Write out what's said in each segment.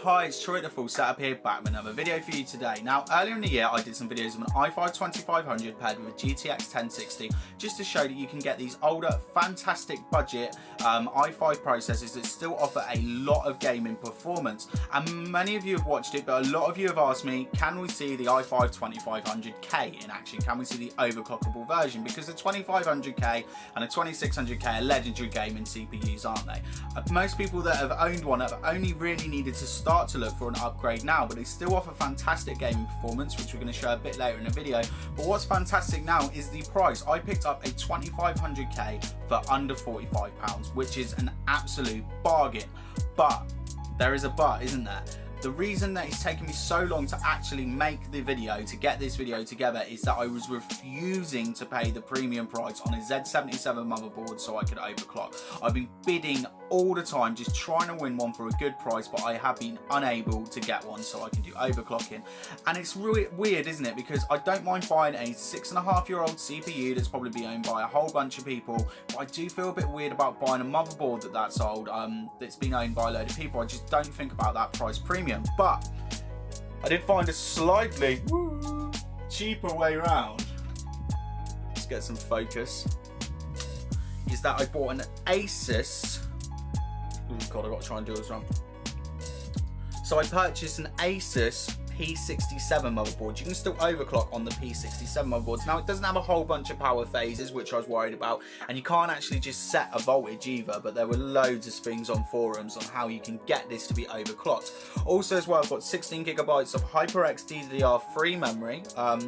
Hi, it's Troy the Full Setup here, back with another video for you today. Now, earlier in the year I did some videos of an i5 2500 paired with a GTX 1060 just to show that you can get these older, fantastic budget i5 processors that still offer a lot of gaming performance. And many of you have watched it, but a lot of you have asked me, can we see the i5 2500K in action? Can we see the overclockable version? Because the 2500K and the 2600K are legendary gaming CPUs, aren't they? Most people that have owned one have only really needed to start to look for an upgrade now, but they still offer fantastic gaming performance, which we're going to show a bit later in the video. But what's fantastic now is the price. I picked up a 2500K for under £45, which is an absolute bargain. But there is a but, isn't there? The reason that it's taken me so long to actually make the video, to get this video together, is that I was refusing to pay the premium price on a Z77 motherboard so I could overclock. I've been bidding all the time, just trying to win one for a good price, but I have been unable to get one so I can do overclocking. And it's really weird, isn't it? Because I don't mind buying a 6.5-year-old CPU that's probably been owned by a whole bunch of people, but I do feel a bit weird about buying a motherboard that's old, that's been owned by a load of people. I just don't think about that price premium. But I did find a slightly cheaper way around. Let's get some focus. Is that I bought an Asus. Oh God, I've got to try and do this wrong. So I purchased an Asus P67 motherboard. You can still overclock on the P67 motherboards. Now, it doesn't have a whole bunch of power phases, which I was worried about, and you can't actually just set a voltage either, but there were loads of things on forums on how you can get this to be overclocked. Also as well, I've got 16GB of HyperX DDR3 memory,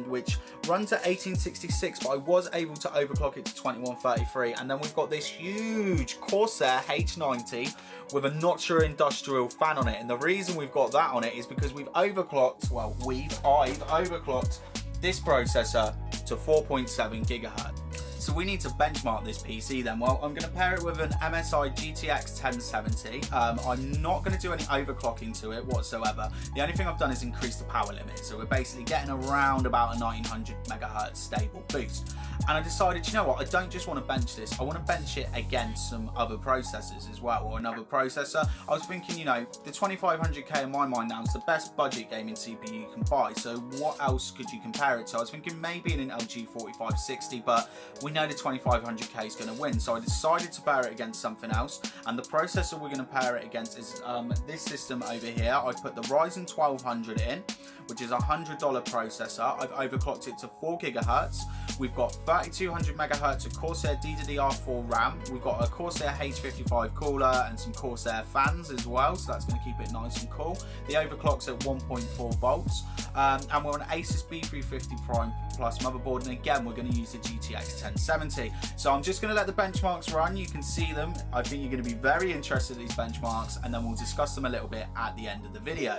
which runs at 1866, but I was able to overclock it to 2133, and then we've got this huge Corsair H90 with a Noctua industrial fan on it, and the reason we've got that on it is because we've overclocked, well, I've overclocked this processor to 4.7 gigahertz. So we need to benchmark this PC then. Well, I'm going to pair it with an MSI GTX 1070. I'm not going to do any overclocking to it whatsoever. The only thing I've done is increase the power limit. So we're basically getting around about a 1900 megahertz stable boost. And I decided, you know what, I don't just want to bench this, I want to bench it against some other processors as well, or another processor. I was thinking, you know, the 2500K in my mind now is the best budget gaming CPU you can buy, so what else could you compare it to? I was thinking maybe an LG 4560, but we know the 2500K is going to win, so I decided to pair it against something else, and the processor we're going to pair it against is this system over here. I put the Ryzen 1200 in, which is a $100 processor. I've overclocked it to 4 gigahertz. We've got 3200 megahertz of Corsair DDR4 RAM. We've got a Corsair H55 cooler and some Corsair fans as well, so that's going to keep it nice and cool. The overclock's at 1.4 volts, and we're on an Asus B350 Prime Plus motherboard, and again we're going to use the GTX 1070. So I'm just going to let the benchmarks run. You can see them. I think you're going to be very interested in these benchmarks, and then we'll discuss them a little bit at the end of the video.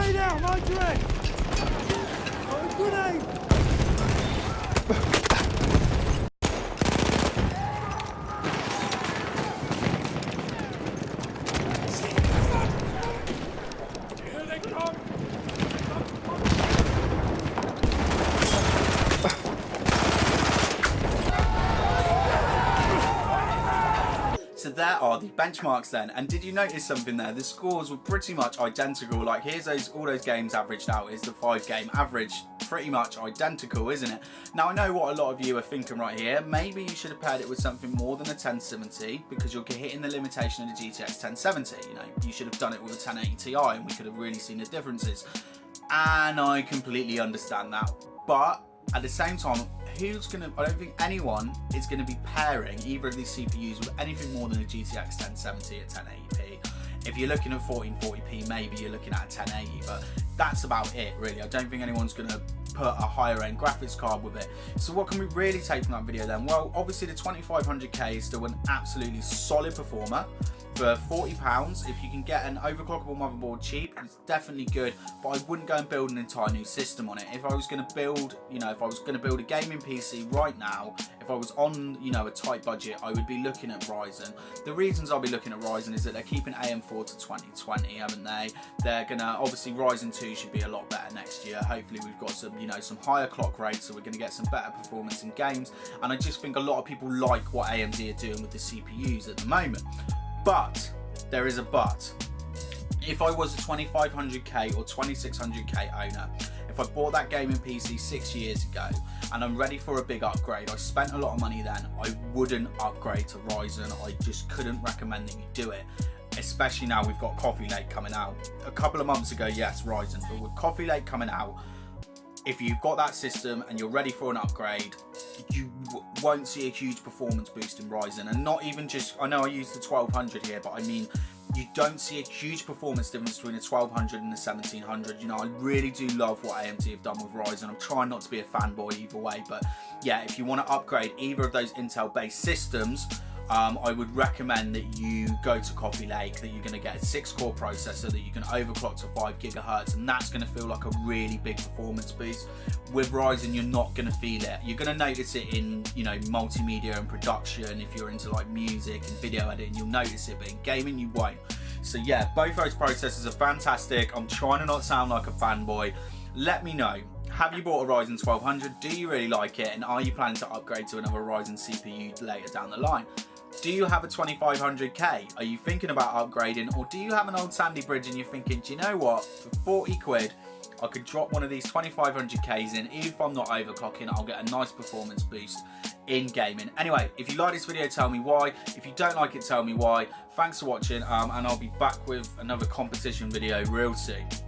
Stay down, mind your head. Oh, grenade. Here they come. So there are the benchmarks then, and did you notice something there? The scores were pretty much identical. Like here's all those games averaged out. Is the 5-game average pretty much identical, isn't it? Now I know what a lot of you are thinking right here. Maybe you should have paired it with something more than a 1070 because you're hitting the limitation of the GTX 1070. You know, you should have done it with a 1080 Ti and we could have really seen the differences. And I completely understand that, but at the same time, I don't think anyone is gonna be pairing either of these CPUs with anything more than a GTX 1070 at 1080p. If you're looking at 1440p, maybe you're looking at a 1080, but that's about it really. I don't think anyone's gonna put a higher end graphics card with it. So what can we really take from that video then? Well, obviously the 2500K is still an absolutely solid performer. For £40, if you can get an overclockable motherboard cheap, it's definitely good, but I wouldn't go and build an entire new system on it. If I was going to build, if I was going to build a gaming PC right now, if I was on, a tight budget, I would be looking at Ryzen. The reasons I'll be looking at Ryzen is that they're keeping AM4 to 2020, haven't they? They're gonna, obviously Ryzen 2 should be a lot better next year. Hopefully we've got some, some higher clock rates, so we're gonna get some better performance in games. And I just think a lot of people like what AMD are doing with the CPUs at the moment. But there is a but. If I was a 2500K or 2600K owner, if I bought that gaming PC 6 years ago and I'm ready for a big upgrade, I spent a lot of money then, I wouldn't upgrade to Ryzen. I just couldn't recommend that you do it. Especially now we've got Coffee Lake coming out. A couple of months ago, yes, Ryzen, but with Coffee Lake coming out, if you've got that system and you're ready for an upgrade, you won't see a huge performance boost in Ryzen. And not even just, I know I used the 1200 here, but I mean, you don't see a huge performance difference between a 1200 and a 1700. I really do love what AMD have done with Ryzen. I'm trying not to be a fanboy either way, but yeah, if you want to upgrade either of those Intel based systems, I would recommend that you go to Coffee Lake, that you're going to get a 6-core processor that you can overclock to 5 GHz, and that's going to feel like a really big performance boost. With Ryzen, you're not going to feel it. You're going to notice it in, multimedia and production. If you're into like music and video editing, you'll notice it, but in gaming, you won't. So yeah, both those processors are fantastic. I'm trying to not sound like a fanboy. Let me know. Have you bought a Ryzen 1200? Do you really like it? And are you planning to upgrade to another Ryzen CPU later down the line? Do you have a 2500K? Are you thinking about upgrading? Or do you have an old Sandybridge and you're thinking, do you know what? For 40 quid, I could drop one of these 2500Ks in. Even if I'm not overclocking, I'll get a nice performance boost in gaming. Anyway, if you like this video, tell me why. If you don't like it, tell me why. Thanks for watching, and I'll be back with another competition video real soon.